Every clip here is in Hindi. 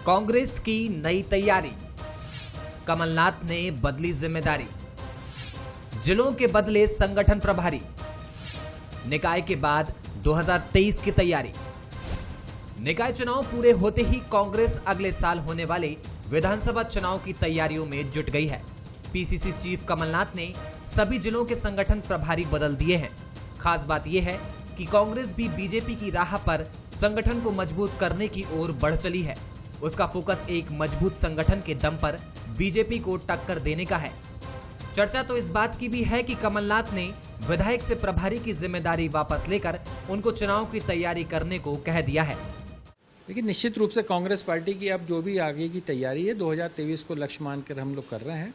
कांग्रेस की नई तैयारी, कमलनाथ ने बदली जिम्मेदारी, जिलों के बदले संगठन प्रभारी, निकाय के बाद 2023 की तैयारी। निकाय चुनाव पूरे होते ही कांग्रेस अगले साल होने वाले विधानसभा चुनाव की तैयारियों में जुट गई है। पीसीसी चीफ कमलनाथ ने सभी जिलों के संगठन प्रभारी बदल दिए हैं। खास बात यह है कि कांग्रेस भी बीजेपी की राह पर संगठन को मजबूत करने की ओर बढ़ चली है। उसका फोकस एक मजबूत संगठन के दम पर बीजेपी को टक्कर देने का है। चर्चा तो इस बात की भी है कि कमलनाथ ने विधायक से प्रभारी की जिम्मेदारी वापस लेकर उनको चुनाव की तैयारी करने को कह दिया है। लेकिन निश्चित रूप से कांग्रेस पार्टी की अब जो भी आगे की तैयारी है 2023 को लक्ष्य मानकर हम लोग कर रहे हैं।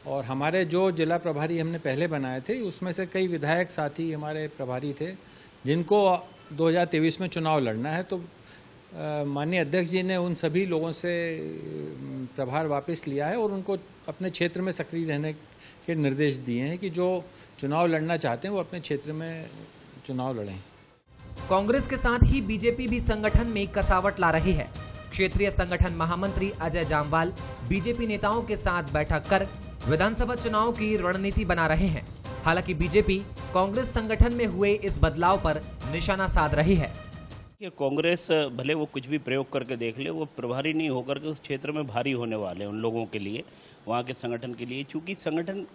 और हमारे जो जिला प्रभारी हमने पहले बनाए थे उसमें से कई विधायक साथी हमारे प्रभारी थे जिनको 2023 में चुनाव लड़ना है। तो माननीय अध्यक्ष जी ने उन सभी लोगों से प्रभार वापस लिया है और उनको अपने क्षेत्र में सक्रिय रहने के निर्देश दिए हैं कि जो चुनाव लड़ना चाहते हैं वो अपने क्षेत्र में चुनाव लड़ें। कांग्रेस के साथ ही बीजेपी भी संगठन में कसावट ला रही है। क्षेत्रीय संगठन महामंत्री अजय जामवाल बीजेपी नेताओं के साथ बैठक कर विधानसभा चुनाव की रणनीति बना रहे हैं। हालांकि बीजेपी कांग्रेस संगठन में हुए इस बदलाव पर निशाना साध रही है। कि कांग्रेस भले वो कुछ भी प्रयोग करके देख ले, वो प्रभारी नहीं होकर के उस क्षेत्र में भारी होने वाले हैं उन लोगों के लिए, वहाँ के संगठन के लिए। चूंकि संगठन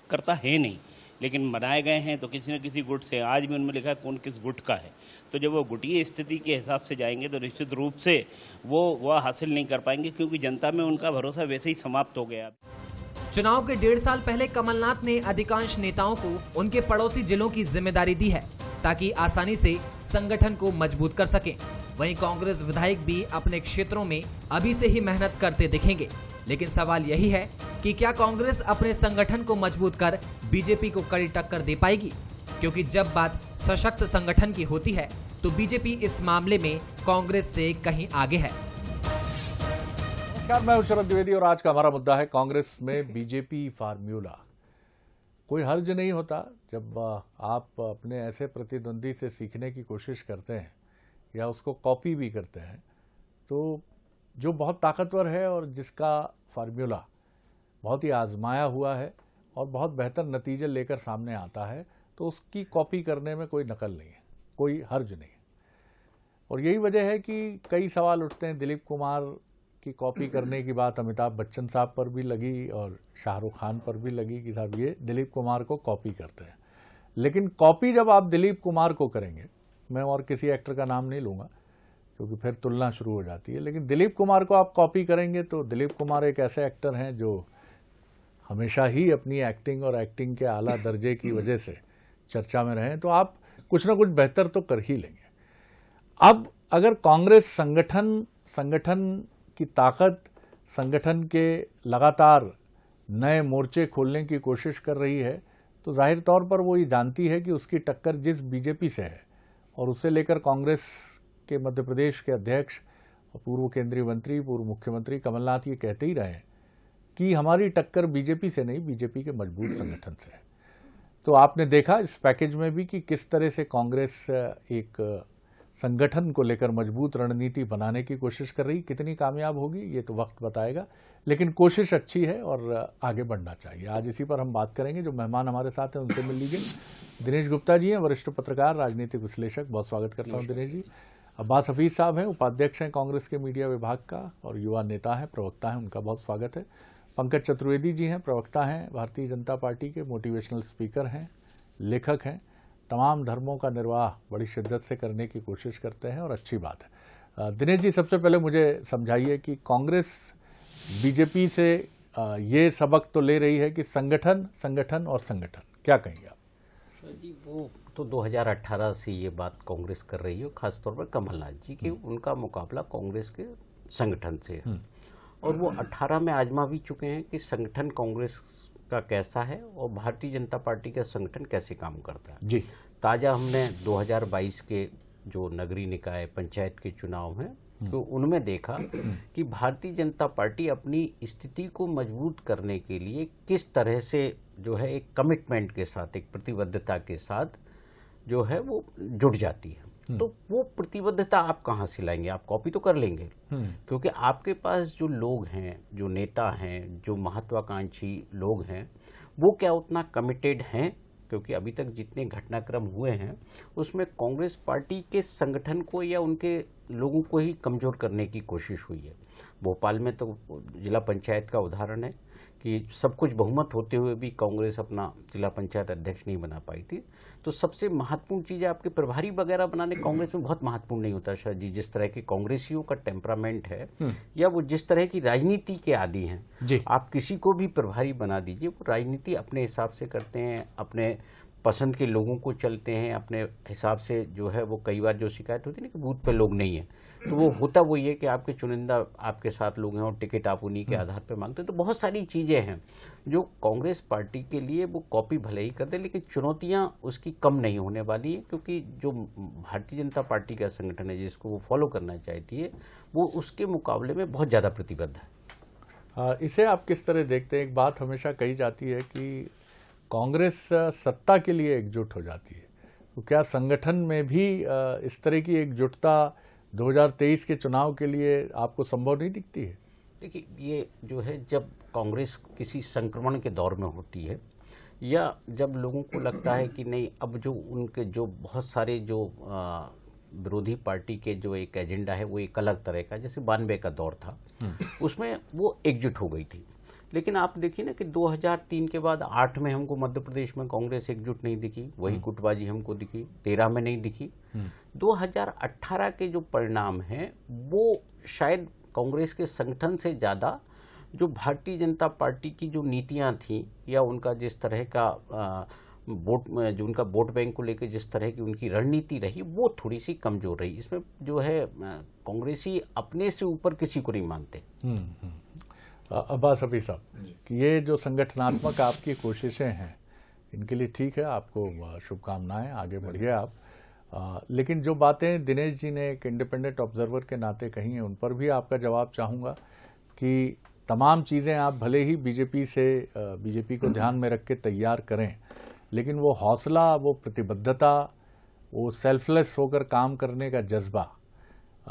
करता है नहीं, लेकिन बनाए गए हैं तो किसी न किसी गुट से। आज भी उनमें लिखा है कौन किस गुट का है। तो जब वो गुटीय स्थिति के हिसाब से जाएंगे तो निश्चित रूप से वो हासिल नहीं कर पाएंगे, क्योंकि जनता में उनका भरोसा वैसे ही समाप्त हो गया। चुनाव के 1.5 साल पहले कमलनाथ ने अधिकांश नेताओं को उनके पड़ोसी जिलों की जिम्मेदारी दी है ताकि आसानी से संगठन को मजबूत कर सके। वहीं कांग्रेस विधायक भी अपने क्षेत्रों में अभी से ही मेहनत करते दिखेंगे। लेकिन सवाल यही है कि क्या कांग्रेस अपने संगठन को मजबूत कर बीजेपी को कड़ी टक्कर दे पाएगी? क्योंकि जब बात सशक्त संगठन की होती है तो बीजेपी इस मामले में कांग्रेस से कहीं आगे है। नमस्कार, मैं हूं शरद द्विवेदी और आज का हमारा मुद्दा है कांग्रेस में बीजेपी फार्मूला। कोई हर्ज नहीं होता जब आप अपने ऐसे प्रतिद्वंदी से सीखने की कोशिश करते हैं या उसको कॉपी भी करते हैं, तो जो बहुत ताकतवर है और जिसका फार्मूला बहुत ही आजमाया हुआ है और बहुत बेहतर नतीजे लेकर सामने आता है, तो उसकी कॉपी करने में कोई नकल नहीं है, कोई हर्ज नहीं है। और यही वजह है कि कई सवाल उठते हैं। दिलीप कुमार की कॉपी करने की बात अमिताभ बच्चन साहब पर भी लगी और शाहरुख खान पर भी लगी कि साहब ये दिलीप कुमार को कॉपी करते हैं। लेकिन कॉपी जब आप दिलीप कुमार को करेंगे, मैं और किसी एक्टर का नाम नहीं लूँगा क्योंकि फिर तुलना शुरू हो जाती है, लेकिन दिलीप कुमार को आप कॉपी करेंगे तो दिलीप कुमार एक ऐसे एक्टर हैं जो हमेशा ही अपनी एक्टिंग और एक्टिंग के आला दर्जे की वजह से चर्चा में रहे, तो आप कुछ ना कुछ बेहतर तो कर ही लेंगे। अब अगर कांग्रेस संगठन की ताकत, संगठन के लगातार नए मोर्चे खोलने की कोशिश कर रही है, तो जाहिर तौर पर वो ये जानती है कि उसकी टक्कर जिस बीजेपी से है और उससे लेकर कांग्रेस के मध्य प्रदेश के अध्यक्ष और पूर्व केंद्रीय मंत्री, पूर्व मुख्यमंत्री कमलनाथ ये कहते ही रहे कि हमारी टक्कर बीजेपी से नहीं, बीजेपी के मजबूत संगठन से है। तो आपने देखा इस पैकेज में भी कि किस तरह से कांग्रेस एक संगठन को लेकर मजबूत रणनीति बनाने की कोशिश कर रही। कितनी कामयाब होगी ये तो वक्त बताएगा, लेकिन कोशिश अच्छी है और आगे बढ़ना चाहिए। आज इसी पर हम बात करेंगे। जो मेहमान हमारे साथ हैं उनसे मिल लीजिए। दिनेश गुप्ता जी हैं, वरिष्ठ पत्रकार, राजनीतिक विश्लेषक, बहुत स्वागत करता हूँ दिनेश जी। अब्बास हफीज साहब हैं, उपाध्यक्ष हैं कांग्रेस के मीडिया विभाग का और युवा नेता हैं, प्रवक्ता हैं, उनका बहुत स्वागत है। पंकज चतुर्वेदी जी हैं, प्रवक्ता हैं भारतीय जनता पार्टी के, मोटिवेशनल स्पीकर हैं, लेखक हैं, तमाम धर्मों का निर्वाह बड़ी शिद्दत से करने की कोशिश करते हैं और अच्छी बात है। दिनेश जी, सबसे पहले मुझे समझाइए कि कांग्रेस बीजेपी से ये सबक तो ले रही है कि संगठन क्या कहेंगे आप? जी, वो तो 2018 से ये बात कांग्रेस कर रही है, खासतौर पर कमलनाथ जी कि उनका मुकाबला कांग्रेस के संगठन से है। और वो 18 में आजमा भी चुके हैं कि संगठन कांग्रेस का कैसा है और भारतीय जनता पार्टी का संगठन कैसे काम करता है। जी, ताज़ा हमने 2022 के जो नगरीय निकाय पंचायत के चुनाव हैं तो उनमें देखा कि भारतीय जनता पार्टी अपनी स्थिति को मजबूत करने के लिए किस तरह से जो है एक कमिटमेंट के साथ, एक प्रतिबद्धता के साथ जो है वो जुट जाती है। तो वो प्रतिबद्धता आप कहाँ से लाएंगे? आप कॉपी तो कर लेंगे, क्योंकि आपके पास जो लोग हैं, जो नेता हैं, जो महत्वाकांक्षी लोग हैं, वो क्या उतना कमिटेड हैं? क्योंकि अभी तक जितने घटनाक्रम हुए हैं उसमें कांग्रेस पार्टी के संगठन को या उनके लोगों को ही कमजोर करने की कोशिश हुई है। भोपाल में तो जिला पंचायत का उदाहरण है कि सब कुछ बहुमत होते हुए भी कांग्रेस अपना जिला पंचायत अध्यक्ष नहीं बना पाई थी। तो सबसे महत्वपूर्ण चीज़ है आपके प्रभारी वगैरह बनाने कांग्रेस में बहुत महत्वपूर्ण नहीं होता शायद जी। जिस तरह के कांग्रेसियों का टेम्परामेंट है या वो जिस तरह की राजनीति के आदी हैं, आप किसी को भी प्रभारी बना दीजिए, वो राजनीति अपने हिसाब से करते हैं, अपने पसंद के लोगों को चलते हैं, अपने हिसाब से जो है वो कई बार जो शिकायत होती है ना कि बूथ पे लोग नहीं है, तो वो होता वो ये कि आपके चुनिंदा आपके साथ लोग हैं और टिकट आप उन्हीं के आधार पर मांगते हैं। तो बहुत सारी चीज़ें हैं जो कांग्रेस पार्टी के लिए वो कॉपी भले ही कर दे, लेकिन चुनौतियां उसकी कम नहीं होने वाली है, क्योंकि जो भारतीय जनता पार्टी का संगठन है जिसको वो फॉलो करना चाहती है वो उसके मुकाबले में बहुत ज़्यादा प्रतिबद्ध है। इसे आप किस तरह देखते हैं? एक बात हमेशा कही जाती है कि कांग्रेस सत्ता के लिए एकजुट हो जाती है, तो क्या संगठन में भी इस तरह की एकजुटता 2023 के चुनाव के लिए आपको संभव नहीं दिखती है? देखिए, ये जो है जब कांग्रेस किसी संक्रमण के दौर में होती है या जब लोगों को लगता है कि नहीं, अब जो उनके जो बहुत सारे जो विरोधी पार्टी के जो एक एजेंडा है वो एक अलग तरह का, जैसे 92 का दौर था, उसमें वो एकजुट हो गई थी। लेकिन आप देखिए ना कि 2003 के बाद 8 में हमको मध्य प्रदेश में कांग्रेस एकजुट नहीं दिखी, वही गुटबाजी हमको दिखी, 13 में नहीं दिखी। 2018 के जो परिणाम हैं वो शायद कांग्रेस के संगठन से ज़्यादा जो भारतीय जनता पार्टी की जो नीतियां थी या उनका जिस तरह का वोट में जो उनका वोट बैंक को लेकर जिस तरह की उनकी रणनीति रही वो थोड़ी सी कमजोर रही। इसमें जो है कांग्रेसी अपने से ऊपर किसी को नहीं मानते। अब्बास हफीज साहब, कि ये जो संगठनात्मक आपकी कोशिशें हैं इनके लिए ठीक है, आपको शुभकामनाएं, आगे बढ़िए आप। लेकिन जो बातें दिनेश जी ने एक इंडिपेंडेंट ऑब्जर्वर के नाते कही हैं उन पर भी आपका जवाब चाहूँगा कि तमाम चीज़ें आप भले ही बीजेपी को ध्यान में रख के तैयार करें, लेकिन वो हौसला, वो प्रतिबद्धता, वो सेल्फलेस होकर काम करने का जज्बा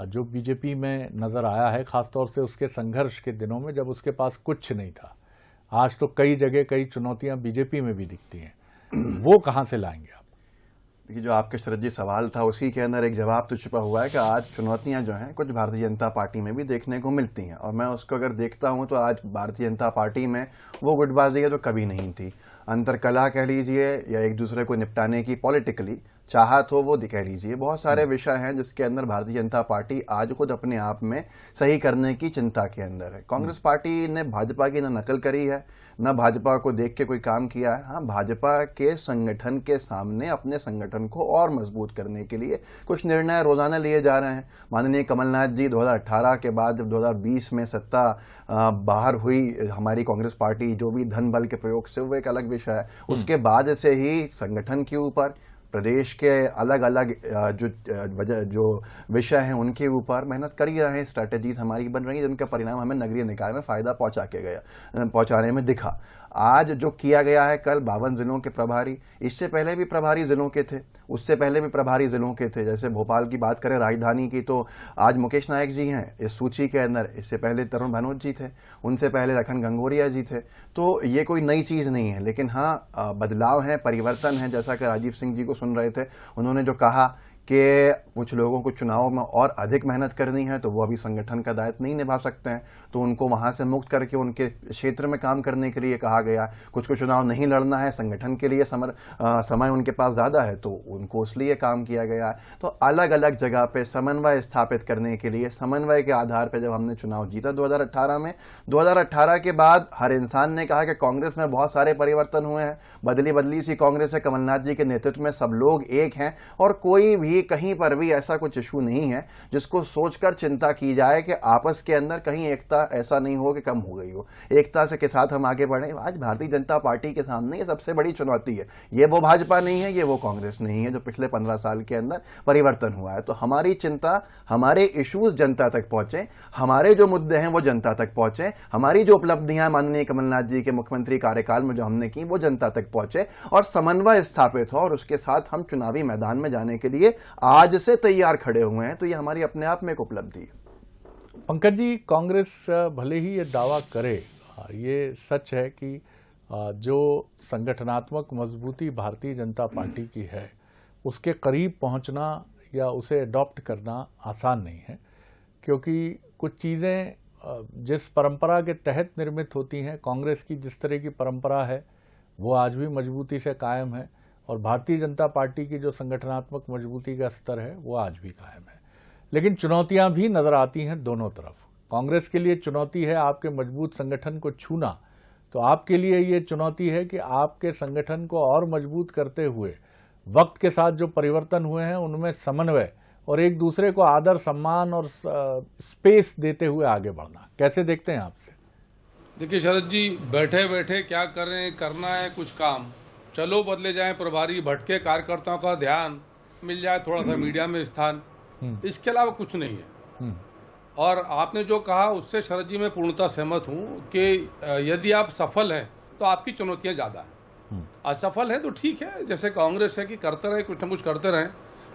जो बीजेपी में नज़र आया है, ख़ासतौर से उसके संघर्ष के दिनों में जब उसके पास कुछ नहीं था, आज तो कई जगह कई चुनौतियां बीजेपी में भी दिखती हैं, वो कहाँ से लाएंगे आप? देखिए, जो आपके शरद जी सवाल था उसी के अंदर एक जवाब तो छुपा हुआ है कि आज चुनौतियां जो हैं कुछ भारतीय जनता पार्टी में भी देखने को मिलती हैं, और मैं उसको अगर देखता हूं तो आज भारतीय जनता पार्टी में वो गुटबाजी है जो कभी नहीं थी। अंतरकला कह लीजिए या एक दूसरे को निपटाने की पॉलिटिकली चाहत हो वो कह लीजिए, बहुत सारे विषय हैं जिसके अंदर भारतीय जनता पार्टी आज खुद अपने आप में सही करने की चिंता के अंदर है। कांग्रेस पार्टी ने भाजपा की न नकल करी है, न भाजपा को देख के कोई काम किया है। हाँ, भाजपा के संगठन के सामने अपने संगठन को और मजबूत करने के लिए कुछ निर्णय रोजाना लिए जा रहे हैं। माननीय कमलनाथ जी 2018 के बाद जब 2020 में सत्ता बाहर हुई हमारी कांग्रेस पार्टी, जो भी धन बल के प्रयोग से वो एक अलग विषय है, उसके बाद से ही संगठन के ऊपर, प्रदेश के अलग अलग जो विषय हैं उनके ऊपर मेहनत कर ही रहे हैं, स्ट्रैटेजीज हमारी बन रही है जिनका परिणाम हमें नगरीय निकाय में फायदा पहुंचाने में दिखा। आज जो किया गया है, कल 52 जिलों के प्रभारी, इससे पहले भी प्रभारी जिलों के थे, उससे पहले भी प्रभारी जिलों के थे। जैसे भोपाल की बात करें, राजधानी की, तो आज मुकेश नायक जी हैं इस सूची के अंदर, इससे पहले तरुण भनोत जी थे, उनसे पहले लखन गंगोरिया जी थे। तो ये कोई नई चीज़ नहीं है, लेकिन हाँ बदलाव है, परिवर्तन है। जैसा कि राजीव सिंह जी को सुन रहे थे, उन्होंने जो कहा कि कुछ लोगों को चुनाव में और अधिक मेहनत करनी है तो वो अभी संगठन का दायित्व नहीं निभा सकते हैं, तो उनको वहां से मुक्त करके उनके क्षेत्र में काम करने के लिए कहा गया। कुछ को चुनाव नहीं लड़ना है, संगठन के लिए समय उनके पास ज़्यादा है तो उनको इसलिए काम किया गया है। तो अलग अलग जगह पे समन्वय स्थापित करने के लिए, समन्वय के आधार पर जब हमने चुनाव जीता 2018 में, 2018 के बाद हर इंसान ने कहा कि कांग्रेस में बहुत सारे परिवर्तन हुए हैं, बदली सी कांग्रेस है, कमलनाथ जी के नेतृत्व में सब लोग एक हैं और कोई भी कहीं पर भी ऐसा कुछ इशू नहीं है जिसको सोचकर चिंता की जाए कि आपस के अंदर कहीं एकता ऐसा नहीं हो कि कम हो गई हो। एकता से के साथ हम आगे बढ़े। आज भारतीय जनता पार्टी के सामने ये सबसे बड़ी चुनौती है। ये वो भाजपा नहीं है, ये वो कांग्रेस नहीं है जो पिछले 15 साल के अंदर परिवर्तन हुआ है। तो हमारी चिंता, हमारे इश्यूज जनता तक पहुंचे, हमारे जो मुद्दे हैं वो जनता तक पहुंचे, हमारी जो उपलब्धियां माननीय कमलनाथ जी के मुख्यमंत्री कार्यकाल में जो हमने की वो जनता तक पहुंचे और समन्वय स्थापित हो, और उसके साथ हम चुनावी मैदान में जाने के लिए आज से से तैयार खड़े हुए हैं, तो ये हमारी अपने आप में एक उपलब्धि है। पंकज जी, कांग्रेस भले ही ये दावा करे, ये सच है कि जो संगठनात्मक मजबूती भारतीय जनता पार्टी की है उसके करीब पहुंचना या उसे अडॉप्ट करना आसान नहीं है, क्योंकि कुछ चीज़ें जिस परंपरा के तहत निर्मित होती हैं, कांग्रेस की जिस तरह की परंपरा है वो आज भी मजबूती से कायम है, और भारतीय जनता पार्टी की जो संगठनात्मक मजबूती का स्तर है वो आज भी कायम है। लेकिन चुनौतियां भी नजर आती हैं दोनों तरफ। कांग्रेस के लिए चुनौती है आपके मजबूत संगठन को छूना, तो आपके लिए ये चुनौती है कि आपके संगठन को और मजबूत करते हुए वक्त के साथ जो परिवर्तन हुए हैं उनमें समन्वय और एक दूसरे को आदर सम्मान और स्पेस देते हुए आगे बढ़ना। कैसे देखते हैं आपसे? देखिए शरद जी, बैठे बैठे क्या करें, करना है कुछ काम, चलो बदले जाएं प्रभारी, भटके कार्यकर्ताओं का ध्यान, मिल जाए थोड़ा सा मीडिया में स्थान, इसके अलावा कुछ नहीं है। और आपने जो कहा उससे शरद जी मैं पूर्णतः सहमत हूं कि यदि आप सफल हैं तो आपकी चुनौतियां ज्यादा हैं, असफल है तो ठीक है, जैसे कांग्रेस है कि करते रहे, कुछ न कुछ करते रहें।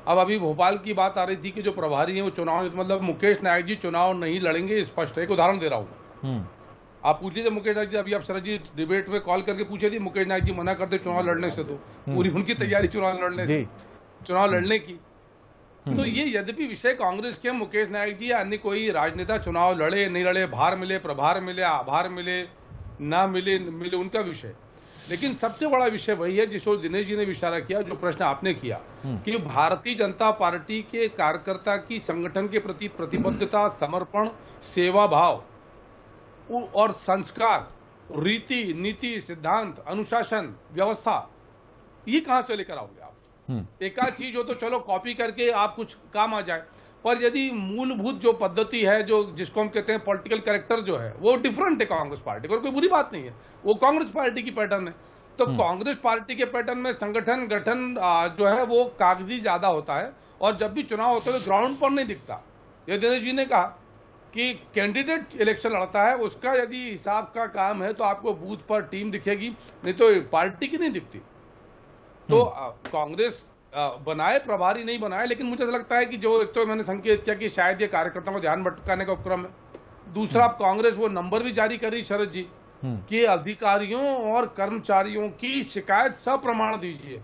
अब अभी भोपाल की बात आ रही थी कि जो प्रभारी हैं वो चुनाव, मतलब मुकेश नायक जी चुनाव नहीं लड़ेंगे, स्पष्ट है। एक उदाहरण दे रहा हूँ, आप पूछ लीजिए मुकेश नायक जी, अभी आप शरद जी डिबेट में कॉल करके पूछे थी, मुकेश नायक जी मना करते चुनाव लड़ने से, तो पूरी उनकी तैयारी चुनाव लड़ने से, चुनाव लड़ने की। तो ये यद्यपि विषय कांग्रेस के, मुकेश नायक जी या अन्य कोई राजनेता चुनाव लड़े नहीं लड़े, भार मिले प्रभार मिले, आभार मिले ना मिले उनका विषय, लेकिन सबसे बड़ा विषय वही है जिसको दिनेश जी ने इशारा किया, जो प्रश्न आपने किया कि भारतीय जनता पार्टी के कार्यकर्ता की संगठन के प्रति प्रतिबद्धता, समर्पण, सेवा भाव और संस्कार, रीति नीति, सिद्धांत, अनुशासन, व्यवस्था, ये कहां से लेकर आओगे आप? एकाध चीज हो तो चलो कॉपी करके आप कुछ काम आ जाए, पर यदि मूलभूत जो पद्धति है, जो जिसको हम कहते हैं पॉलिटिकल कैरेक्टर जो है, वो डिफरेंट है कांग्रेस पार्टी को, कोई बुरी बात नहीं है, वो कांग्रेस पार्टी की पैटर्न है। तो कांग्रेस पार्टी के पैटर्न में संगठन गठन जो है वो कागजी ज्यादा होता है, और जब भी चुनाव होता है तो ग्राउंड पर नहीं दिखता। ये दिनेश जी ने कहा कि कैंडिडेट इलेक्शन लड़ता है, उसका यदि हिसाब का काम है तो आपको बूथ पर टीम दिखेगी, नहीं तो पार्टी की नहीं दिखती। तो कांग्रेस बनाए प्रभारी नहीं बनाए, लेकिन मुझे ऐसा लगता है कि जो एक तो मैंने संकेत किया कि शायद ये कार्यकर्ताओं को ध्यान भटकाने का उपक्रम है, दूसरा कांग्रेस वो नंबर भी जारी करी शरद जी कि अधिकारियों और कर्मचारियों की शिकायत सप्रमाण दीजिए।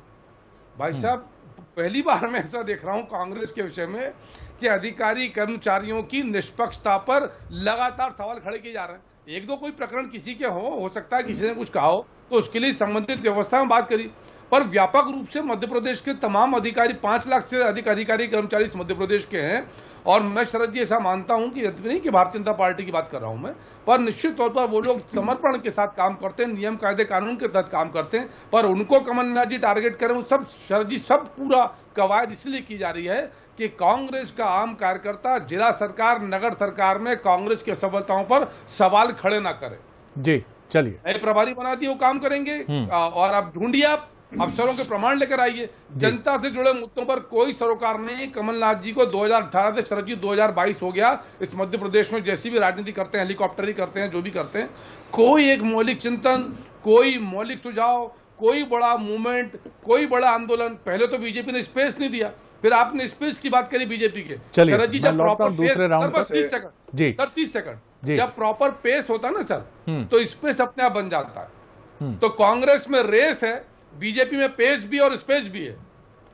भाई साहब, पहली बार मैं ऐसा देख रहा हूं कांग्रेस के विषय में कि अधिकारी कर्मचारियों की निष्पक्षता पर लगातार सवाल खड़े किए जा रहे हैं। एक दो कोई प्रकरण किसी के हो सकता है किसी ने कुछ कहा हो तो उसके लिए संबंधित व्यवस्था में बात करी, पर व्यापक रूप से मध्य प्रदेश के तमाम अधिकारी, 5 लाख से अधिक अधिकारी कर्मचारी मध्य प्रदेश के हैं। और मैं शरद जी ऐसा मानता हूं कि नहीं कि भारतीय जनता पार्टी की बात कर रहा हूं मैं, पर निश्चित तौर पर वो लोग समर्पण के साथ काम करते हैं, नियम कायदे कानून के तहत काम करते हैं, पर उनको कमलनाथ जी टारगेट करें, वो सब शरद जी सब पूरा कवायद इसलिए की जा रही है कि कांग्रेस का आम कार्यकर्ता जिला सरकार, नगर सरकार में कांग्रेस की सफलताओं पर सवाल खड़े ना करे। जी चलिए, नए प्रभारी बना दिए, वो काम करेंगे, और आप ढूंढिए, आप अफसरों के प्रमाण लेकर आइए। जनता से जुड़े मुद्दों पर कोई सरोकार नहीं। कमलनाथ जी को 2018 से शरद जी 2022 हो गया, इस मध्य प्रदेश में जैसी भी राजनीति करते हैं, हेलीकॉप्टर ही करते हैं, जो भी करते हैं, कोई एक मौलिक चिंतन, कोई मौलिक सुझाव, कोई बड़ा मूवमेंट, कोई बड़ा आंदोलन। पहले तो बीजेपी ने स्पेस नहीं दिया, फिर आपने स्पेस की बात करी बीजेपी के। चलिए, जी जब प्रॉपर दूसरे राउंड पर 30 सेकंड जी, सर 30 सेकंड जब प्रॉपर पेस होता है ना सर, तो स्पेस अपने आप बन जाता है। तो कांग्रेस में रेस है, बीजेपी में पेस भी और स्पेस भी है।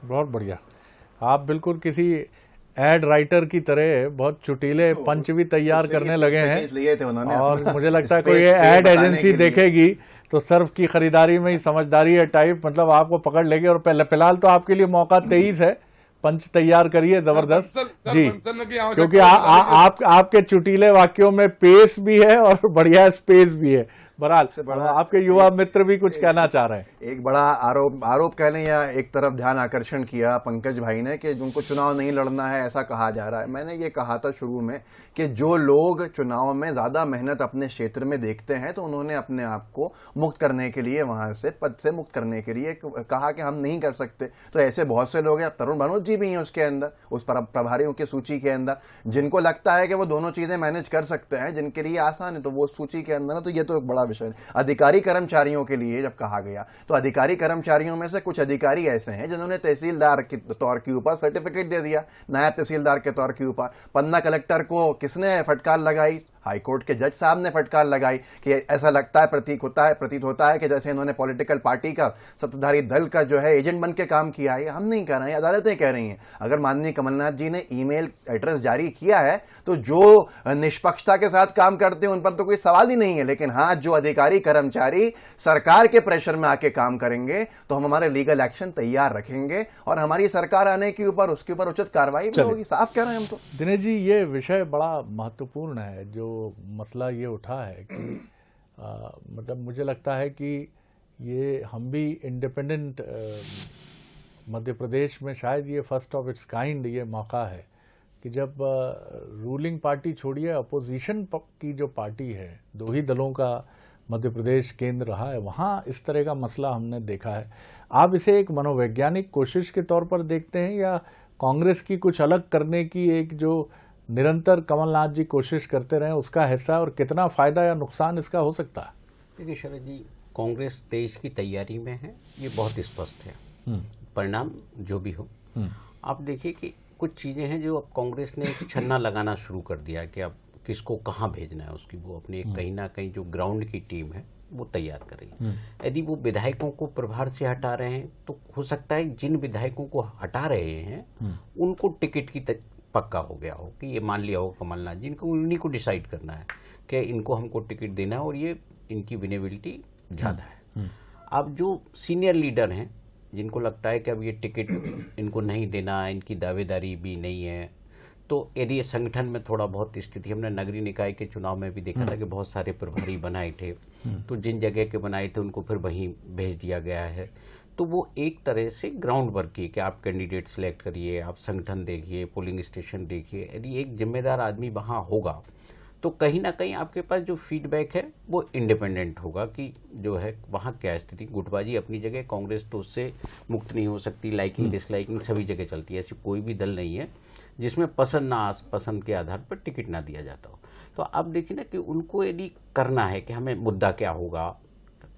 बहुत बढ़िया, आप बिल्कुल किसी एड राइटर की तरह बहुत चुटीले पंच भी तैयार करने लगे हैं, लिए थे उन्होंने, और मुझे लगता है कोई एड एजेंसी देखेगी तो सर्फ की खरीदारी में ही समझदारी है टाइप, मतलब आपको पकड़ लेगी। और फिलहाल तो आपके लिए मौका 23 है, पंच तैयार करिए जबरदस्त जी, क्योंकि आपके चुटीले वाक्यों में पेस भी है और बढ़िया स्पेस भी है। बहरहाल आपके युवा मित्र भी कुछ कहना चाह रहे हैं। एक बड़ा आरोप कह लें या एक तरफ ध्यान आकर्षण किया पंकज भाई ने कि उनको चुनाव नहीं लड़ना है, ऐसा कहा जा रहा है। मैंने ये कहा था शुरू में कि जो लोग चुनाव में ज्यादा मेहनत अपने क्षेत्र में देखते हैं तो उन्होंने अपने आप को मुक्त करने के लिए, वहां से पद से मुक्त करने के लिए कहा कि हम नहीं कर सकते। तो ऐसे बहुत से लोग हैं, तरुण भनोत जी भी हैं उसके अंदर, उस प्रभारियों की सूची के अंदर, जिनको लगता है कि वो दोनों चीजें मैनेज कर सकते हैं, जिनके लिए आसान है, तो वो सूची के अंदर है। तो ये तो एक बड़ा विषय नहीं। अधिकारी कर्मचारियों के लिए जब कहा गया तो अधिकारी कर्मचारियों में से कुछ अधिकारी ऐसे हैं जिन्होंने तहसीलदार के तौर के ऊपर सर्टिफिकेट दे दिया, नायब तहसीलदार के तौर के ऊपर। पन्ना कलेक्टर को किसने फटकार लगाई? हाईकोर्ट के जज साहब ने फटकार लगाई कि ऐसा लगता है, प्रतीत होता है कि जैसे इन्होंने पॉलिटिकल पार्टी का, सत्ताधारी दल का जो है एजेंट बन के काम किया है। हम नहीं कह रहे हैं, अदालतें कह रही हैं। अगर माननीय कमलनाथ जी ने ईमेल एड्रेस जारी किया है तो जो निष्पक्षता के साथ काम करते हैं उन पर तो कोई सवाल ही नहीं है। लेकिन हाँ, जो अधिकारी कर्मचारी सरकार के प्रेशर में आके काम करेंगे तो हम हमारे लीगल एक्शन तैयार रखेंगे और हमारी सरकार आने के ऊपर उसके ऊपर उचित कार्रवाई भी होगी। साफ कह रहे हैं हम तो। दिनेश जी, ये विषय बड़ा महत्वपूर्ण है। जो मसला ये उठा है कि मतलब मुझे लगता है कि ये हम भी इंडिपेंडेंट मध्य प्रदेश में शायद ये फर्स्ट ऑफ इट्स काइंड ये मौका है कि जब रूलिंग पार्टी छोड़िए, अपोजिशन की जो पार्टी है, दो ही दलों का मध्य प्रदेश केंद्र रहा है, वहाँ इस तरह का मसला हमने देखा है। आप इसे एक मनोवैज्ञानिक कोशिश के तौर पर देखते हैं या कांग्रेस की कुछ अलग करने की एक जो निरंतर कमलनाथ जी कोशिश करते रहे उसका हिस्सा, और कितना फायदा या नुकसान इसका हो सकता है? देखिए शरद जी, कांग्रेस देश की तैयारी में है, ये बहुत स्पष्ट है। परिणाम जो भी हो, आप देखिए कि कुछ चीजें हैं जो अब कांग्रेस ने एक छन्ना लगाना शुरू कर दिया कि अब किसको कहाँ भेजना है उसकी, वो अपनी कहीं ना कहीं जो ग्राउंड की टीम है वो तैयार कर रही है। यदि वो विधायकों को प्रभार से हटा रहे हैं तो हो सकता है जिन विधायकों को हटा रहे हैं उनको टिकट की पक्का हो गया हो कि ये मान लिया हो कमलनाथ जी, इनको उन्हीं को डिसाइड करना है कि इनको हमको टिकट देना है और ये इनकी विनेबिलिटी ज़्यादा है। अब जो सीनियर लीडर हैं जिनको लगता है कि अब ये टिकट इनको नहीं देना, इनकी दावेदारी भी नहीं है, तो यदि ये संगठन में थोड़ा बहुत स्थिति, हमने नगरीय निकाय के चुनाव में भी देखा था कि बहुत सारे प्रभारी बनाए थे, तो जिन जगह के बनाए थे उनको फिर वहीं भेज दिया गया है। तो वो एक तरह से ग्राउंड वर्क की कि आप कैंडिडेट सेलेक्ट करिए, आप संगठन देखिए, पोलिंग स्टेशन देखिए। यदि एक जिम्मेदार आदमी वहाँ होगा तो कहीं ना कहीं आपके पास जो फीडबैक है वो इंडिपेंडेंट होगा कि जो है वहाँ क्या स्थिति। गुटबाजी अपनी जगह, कांग्रेस तो उससे मुक्त नहीं हो सकती, लाइकिंग डिसलाइकिंग सभी जगह चलती है। ऐसी कोई भी दल नहीं है जिसमें पसंद ना पसंद के आधार पर टिकट ना दिया जाता हो। तो अब देखिए ना कि उनको यदि करना है कि हमें मुद्दा क्या होगा,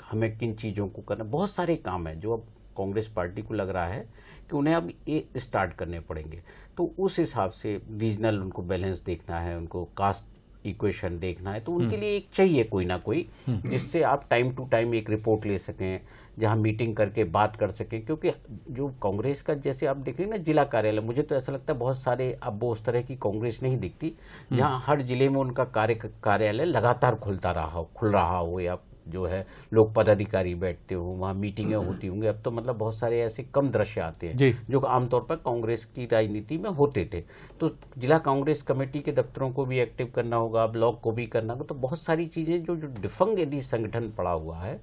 हमें किन चीज़ों को करना, बहुत सारे काम है जो अब कांग्रेस पार्टी को लग रहा है कि उन्हें अब ये स्टार्ट करने पड़ेंगे। तो उस हिसाब से रीजनल उनको बैलेंस देखना है, उनको कास्ट इक्वेशन देखना है, तो उनके लिए एक चाहिए कोई ना कोई जिससे आप टाइम टू टाइम एक रिपोर्ट ले सकें, जहां मीटिंग करके बात कर सकें। क्योंकि जो कांग्रेस का जैसे आप देखें ना जिला कार्यालय, मुझे तो ऐसा लगता है बहुत सारे अब वो उस तरह की कांग्रेस नहीं दिखती जहां हर जिले में उनका कार्यालय लगातार खुल रहा हो या जो है लोग पदाधिकारी बैठते हो, वहाँ मीटिंगें होती होंगी। अब तो मतलब बहुत सारे ऐसे कम दृश्य आते हैं जो आमतौर पर कांग्रेस की राजनीति में होते थे। तो जिला कांग्रेस कमेटी के दफ्तरों को भी एक्टिव करना होगा, ब्लॉक को भी करना होगा। तो बहुत सारी चीज़ें जो डिफंग यदि संगठन पड़ा हुआ है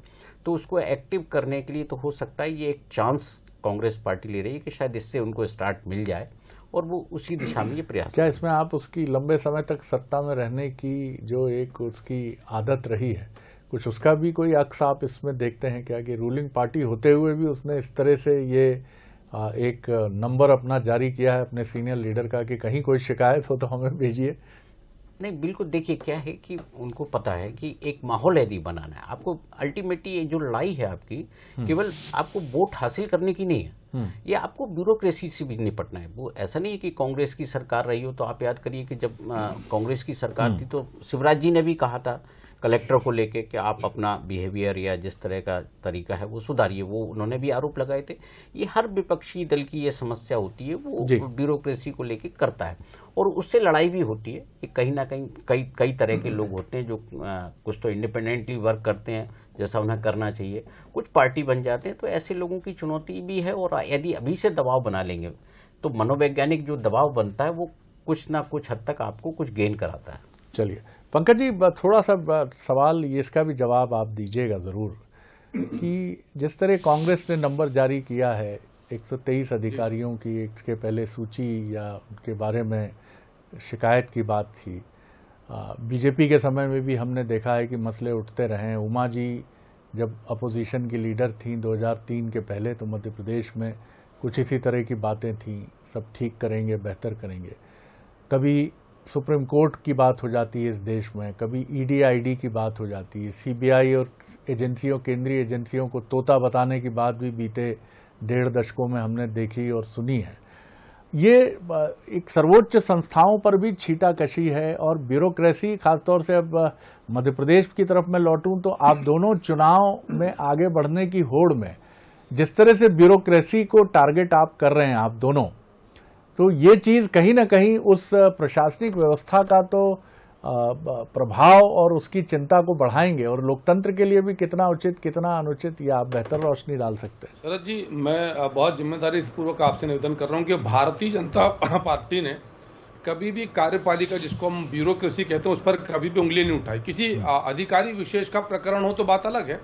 तो उसको एक्टिव करने के लिए तो हो सकता है ये एक चांस कांग्रेस पार्टी ले रही है कि शायद इससे उनको स्टार्ट मिल जाए और वो उसी दिशा में ये प्रयास। क्या इसमें आप उसकी लंबे समय तक सत्ता में रहने की जो एक उसकी आदत रही है, कुछ उसका भी कोई अक्स आप इसमें देखते हैं क्या कि रूलिंग पार्टी होते हुए भी उसने इस तरह से ये एक नंबर अपना जारी किया है अपने सीनियर लीडर का कि कहीं कोई शिकायत हो तो हमें भेजिए? नहीं, बिल्कुल। देखिए क्या है कि उनको पता है कि एक माहौल यदि बनाना है आपको, अल्टीमेटली जो लड़ाई है आपकी केवल आपको वोट हासिल करने की नहीं है, ये आपको ब्यूरोक्रेसी से भी निपटना है। वो ऐसा नहीं है कि कांग्रेस की सरकार रही हो, तो आप याद करिए कि जब कांग्रेस की सरकार थी तो शिवराज जी ने भी कहा था कलेक्टर को लेके कि आप अपना बिहेवियर या जिस तरह का तरीका है वो सुधारिए। वो उन्होंने भी आरोप लगाए थे। ये हर विपक्षी दल की ये समस्या होती है, वो ब्यूरोक्रेसी को लेके करता है और उससे लड़ाई भी होती है कि कहीं ना कहीं कई तरह के लोग होते हैं जो कुछ तो इंडिपेंडेंटली वर्क करते हैं जैसा उन्हें करना चाहिए, कुछ पार्टी बन जाते हैं। तो ऐसे लोगों की चुनौती भी है और यदि अभी से दबाव बना लेंगे तो मनोवैज्ञानिक जो दबाव बनता है वो कुछ ना कुछ हद तक आपको कुछ गेन कराता है। चलिए पंकज जी, थोड़ा सा सवाल इसका भी जवाब आप दीजिएगा ज़रूर कि जिस तरह कांग्रेस ने नंबर जारी किया है 123 अधिकारियों की, इसके पहले सूची या उनके बारे में शिकायत की बात थी, बीजेपी के समय में भी हमने देखा है कि मसले उठते रहे हैं। उमा जी जब अपोजिशन की लीडर थी 2003 के पहले तो मध्य प्रदेश में कुछ इसी तरह की बातें थीं, सब ठीक करेंगे, बेहतर करेंगे। कभी सुप्रीम कोर्ट की बात हो जाती है इस देश में, कभी ईडी आईडी की बात हो जाती है, सीबीआई और एजेंसियों, केंद्रीय एजेंसियों को तोता बताने की बात भी बीते 1.5 दशकों में हमने देखी और सुनी है। ये एक सर्वोच्च संस्थाओं पर भी छींटाकशी है और ब्यूरोक्रेसी, खासतौर से अब मध्य प्रदेश की तरफ मैं लौटूं तो आप दोनों चुनाव में आगे बढ़ने की होड़ में जिस तरह से ब्यूरोक्रेसी को टारगेट आप कर रहे हैं आप दोनों, तो ये चीज कहीं ना कहीं उस प्रशासनिक व्यवस्था का तो प्रभाव और उसकी चिंता को बढ़ाएंगे, और लोकतंत्र के लिए भी कितना उचित कितना अनुचित ये आप बेहतर रोशनी डाल सकते हैं। शरद जी, मैं बहुत जिम्मेदारी पूर्वक आपसे निवेदन कर रहा हूं कि भारतीय जनता पार्टी ने कभी भी कार्यपालिका, जिसको हम ब्यूरोक्रेसी कहते हैं, उस पर कभी भी उंगली नहीं उठाई। किसी अधिकारी विशेष का प्रकरण हो तो बात अलग है,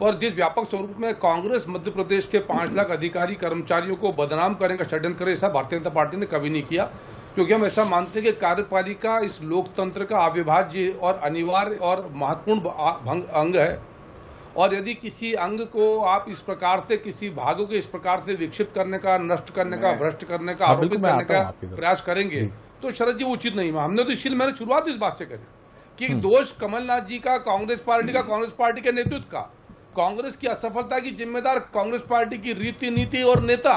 और जिस व्यापक स्वरूप में कांग्रेस मध्य प्रदेश के 5 लाख अधिकारी कर्मचारियों को बदनाम करने का षड्यंत्र करे, ऐसा भारतीय जनता पार्टी ने कभी नहीं किया। क्योंकि हम ऐसा मानते हैं कि कार्यपालिका इस लोकतंत्र का अविभाज्य और अनिवार्य और महत्वपूर्ण अंग है, और यदि किसी अंग को आप इस प्रकार से, किसी भागों को इस प्रकार से विक्षिप्त करने का, नष्ट करने का, भ्रष्ट करने का, आरोपित करने का प्रयास करेंगे तो शरद जी उचित नहीं। हमने तो इसलिए मैंने शुरुआत इस बात से करी कि दोष कमलनाथ जी का, कांग्रेस पार्टी का, कांग्रेस पार्टी के नेतृत्व का, कांग्रेस की असफलता की जिम्मेदार कांग्रेस पार्टी की रीति नीति और नेता,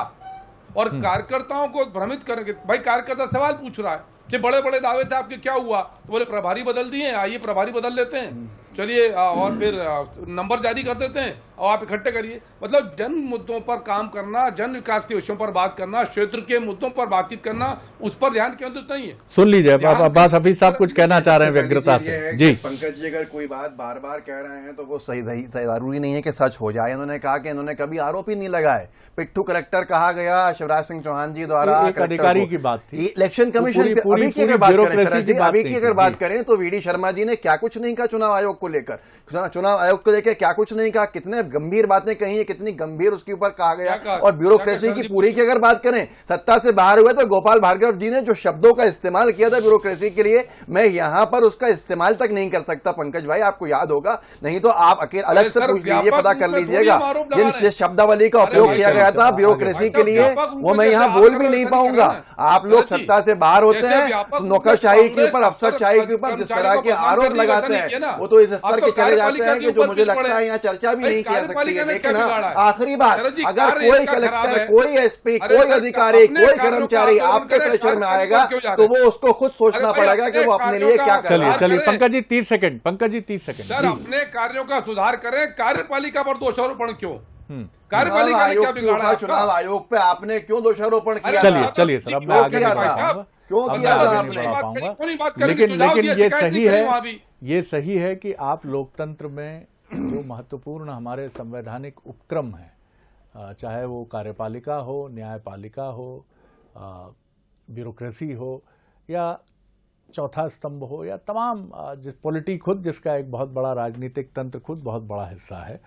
और कार्यकर्ताओं को भ्रमित करेंगे। भाई कार्यकर्ता सवाल पूछ रहा है कि बड़े बड़े दावे थे आपके, क्या हुआ? तो बोले प्रभारी बदल दिए, आइए प्रभारी बदल लेते हैं, चलिए और फिर नंबर जारी कर देते हैं और आप इकट्ठे करिए। मतलब जन मुद्दों पर काम करना, जन विकास के विषयों पर बात करना, क्षेत्र के मुद्दों पर बातचीत करना, उस पर ध्यान केंद्रित नहीं है। सुन लीजिए, अब्बास हफीज साहब कुछ कहना चाह रहे हैं व्यग्रता से। जी पंकज जी, अगर कोई बात बार बार कह रहे हैं तो वो सही जरूरी नहीं है कि सच हो जाए। इन्होंने कहा कि इन्होंने कभी आरोप ही नहीं लगाए। पिट्ठू कलेक्टर कहा गया शिवराज सिंह चौहान जी द्वारा, अधिकारी की बात थी। इलेक्शन कमीशन अभी की अगर बात करें, अभी की अगर बात करें तो वीडी शर्मा जी ने क्या कुछ नहीं कहा चुनाव आयोग को लेकर, चुनाव आयोग को लेकर क्या कुछ नहीं कहा, कितने गंभीर बातें कही है, कितनी गंभीर उसके ऊपर कहा गया। और ब्यूरोक्रेसी की पूरी की अगर बात करें, सत्ता से बाहर हुए तो गोपाल भार्गव जी ने जो शब्दों का इस्तेमाल किया था ब्यूरोक्रेसी के लिए, मैं यहां पर उसका इस्तेमाल तक नहीं कर सकता। पंकज भाई, आपको याद होगा, नहीं तो आप अकेले अलग से पूछ लीजिए, पता कर लीजिएगा जिन शब्दावली का उपयोग किया गया था ब्यूरोक्रेसी के लिए, वो मैं यहां बोल भी नहीं पाऊंगा। आप लोग सत्ता से बाहर होते हैं, नौकरशाही के ऊपर, अफसरशाही के ऊपर जिस तरह के आरोप लगाते हैं, वो तो इस स्तर के चले जाते हैं कि जो मुझे लगता है यहाँ चर्चा भी नहीं की जा सकती है। लेकिन आखिरी बात, अगर कोई कलेक्टर, कोई एसपी, कोई अधिकारी, कोई कर्मचारी आपके प्रेशर में आएगा तो वो उसको खुद सोचना पड़ेगा कि वो अपने लिए क्या करे। चलिए Pankaj ji 30 second, Pankaj ji 30 second. Sir, अपने कार्यों का सुधार करें, कार्यपालिका पर दोषारोपण क्यों? कार्यपालिका ने क्या बिगाड़ा? चुनाव आयोग पे आपने क्यों दोषारोपण किया? चलिए सर, अब मैं आगे नहीं बढ़ पाऊंगा, क्यों किया था आपने? लेकिन ये सही है कि आप लोकतंत्र में जो महत्वपूर्ण हमारे संवैधानिक उपक्रम है, चाहे वो कार्यपालिका हो, न्यायपालिका हो, ब्यूरोक्रेसी हो, या चौथा स्तंभ हो, या तमाम पॉलिटी खुद, जिसका एक बहुत बड़ा राजनीतिक तंत्र खुद बहुत बड़ा हिस्सा है,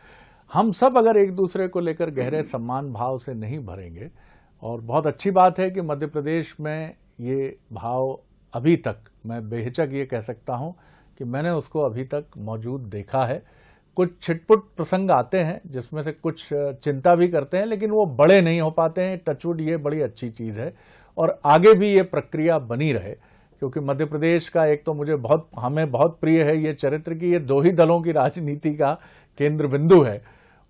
हम सब अगर एक दूसरे को लेकर गहरे सम्मान भाव से नहीं भरेंगे, और बहुत अच्छी बात है कि मध्य प्रदेश में ये भाव अभी तक, मैं बेहिचक ये कह सकता हूं कि मैंने उसको अभी तक मौजूद देखा है। कुछ छिटपुट प्रसंग आते हैं जिसमें से कुछ चिंता भी करते हैं, लेकिन वो बड़े नहीं हो पाते हैं। टचवुड, ये बड़ी अच्छी चीज़ है और आगे भी ये प्रक्रिया बनी रहे, क्योंकि मध्य प्रदेश का एक तो हमें बहुत प्रिय है ये चरित्र कि ये 2 ही दलों की राजनीति का केंद्र बिंदु है।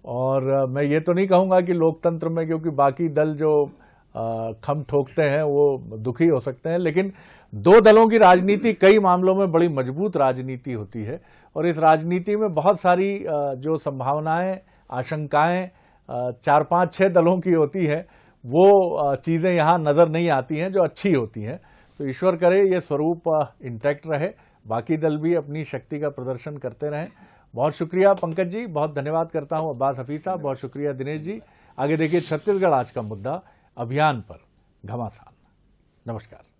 और मैं ये तो नहीं कहूँगा कि लोकतंत्र में, क्योंकि बाकी दल जो खम ठोकते हैं वो दुखी हो सकते हैं, लेकिन 2 दलों की राजनीति कई मामलों में बड़ी मजबूत राजनीति होती है, और इस राजनीति में बहुत सारी जो संभावनाएं, आशंकाएं 4, 5, 6 दलों की होती है, वो चीज़ें यहाँ नज़र नहीं आती हैं जो अच्छी होती हैं। तो ईश्वर करे ये स्वरूप इंटैक्ट रहे, बाकी दल भी अपनी शक्ति का प्रदर्शन करते रहें। बहुत शुक्रिया पंकज जी, बहुत धन्यवाद करता हूँ अब्बास हफीज साहब, बहुत शुक्रिया दिनेश जी। आगे देखिए छत्तीसगढ़ आज का मुद्दा अभियान पर घमासान। नमस्कार।